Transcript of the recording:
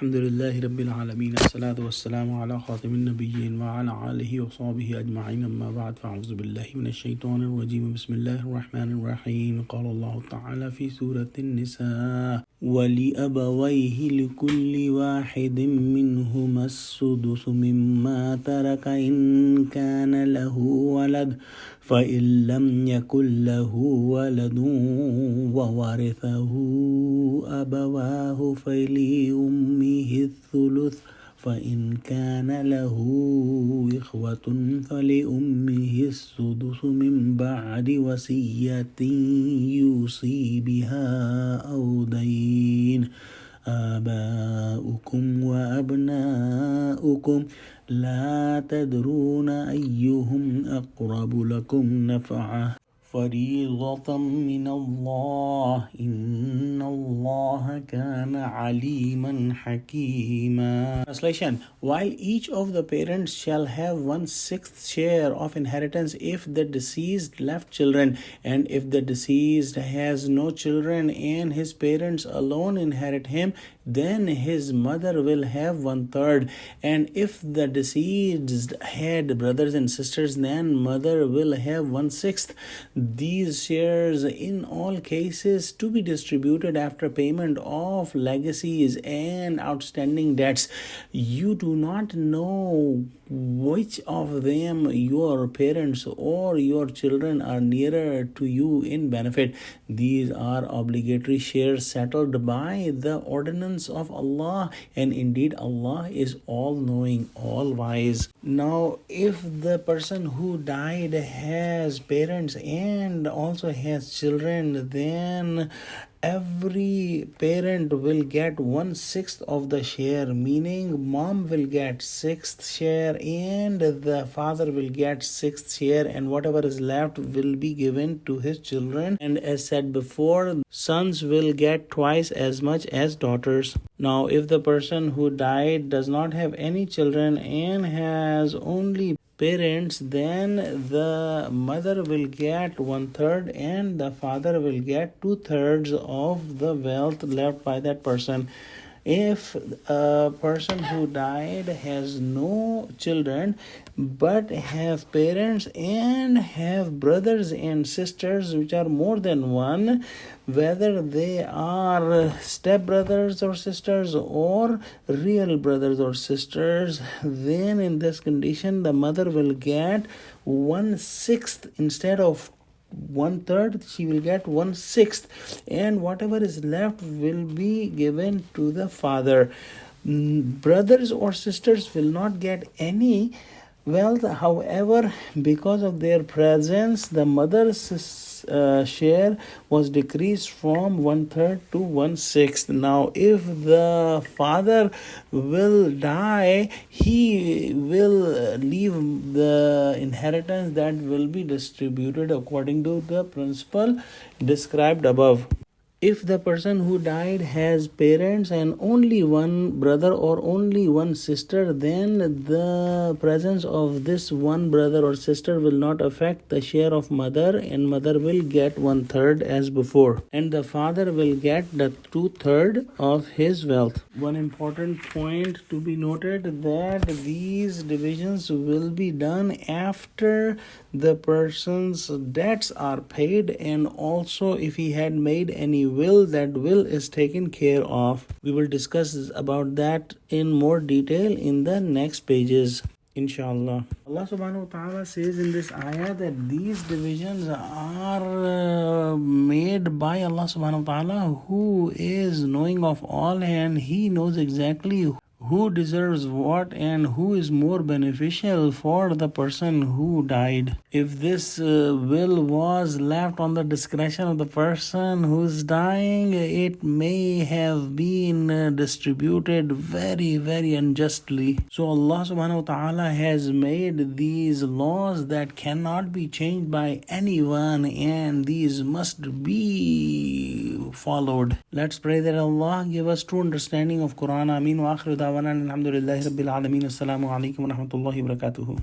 Alhamdulillahi Rabbil Alameen. As-salatu was-salamu ala khatimin nabiyyin wa ala alihi wa sahbihi ajma'in. Amma ba'd. Fa'udhu billahi minash shaitanir rajim. Bismillahir rahmanir rahim. Qala Allah ta'ala fi Surah An-Nisa. وَلِأَبَوَيْهِ لِكُلِّ وَاحِدٍ مِّنْهُمَا السُّدُسُ مِمَّا تَرَكَ إِن كَانَ لَهُ وَلَدٌ فَإِن لَّمْ يَكُن لَّهُ وَلَدٌ وَوَرِثَهُ أَبَوَاهُ فَلِأُمِّهِ الثُّلُثُ فإن كان له إخوة فلأمه السدس من بعد وصية يوصي بها أو دين آباؤكم وأبناؤكم لا تدرون أيهم أقرب لكم نفعا فريضة من الله إن الله كان عليما حكيما. Translation: While each of the parents shall have 1/6 share of inheritance if the deceased left children, and if the deceased has no children and his parents alone inherit him, then his mother will have 1/3, and if the deceased had brothers and sisters, then mother will have 1/6. These shares in all cases to be distributed after payment of legacies and outstanding debts. You do not know which of them your parents or your children are nearer to you in benefit. These are obligatory shares settled by the ordinance of Allah, and indeed Allah is all-knowing, all-wise. Now, if the person who died has parents and also has children, then every parent will get 1/6 of the share, meaning mom will get 6th share and the father will get 6th share, and whatever is left will be given to his children. And as said before, sons will get twice as much as daughters. Now, if the person who died does not have any children and has only parents, then the mother will get 1/3 and the father will get 2/3 of the wealth left by that person. If a person who died has no children but have parents and have brothers and sisters which are more than one, whether they are step brothers or sisters or real brothers or sisters, then in this condition the mother will get 1/6 instead of 1/3. She will get 1/6, and whatever is left will be given to the father. Brothers or sisters will not get any wealth. However, because of their presence, the mother's share was decreased from 1/3 to 1/6. Now, if the father will die, he will leave the inheritance that will be distributed according to the principle described above. If the person who died has parents and only one brother or only one sister, then the presence of this one brother or sister will not affect the share of mother, and mother will get 1/3 as before, and the father will get the 2/3 of his wealth. One important point to be noted that these divisions will be done after the person's debts are paid, and also if he had made any will, that will is taken care of. We will discuss about that in more detail in the next pages, inshallah. Allah subhanahu wa ta'ala says in this ayah that these divisions are made by Allah subhanahu wa ta'ala, who is knowing of all, and he knows exactly who deserves what and who is more beneficial for the person who died. If this will was left on the discretion of the person who's dying, it may have been distributed very, very unjustly. So Allah subhanahu wa ta'ala has made these laws that cannot be changed by anyone, and these must be followed. Let's pray that Allah give us true understanding of Quran. Ameen wa akhiru da'wana alhamdulillahi rabbil alameen. Assalamu alaikum wa rahmatullahi wa barakatuhu.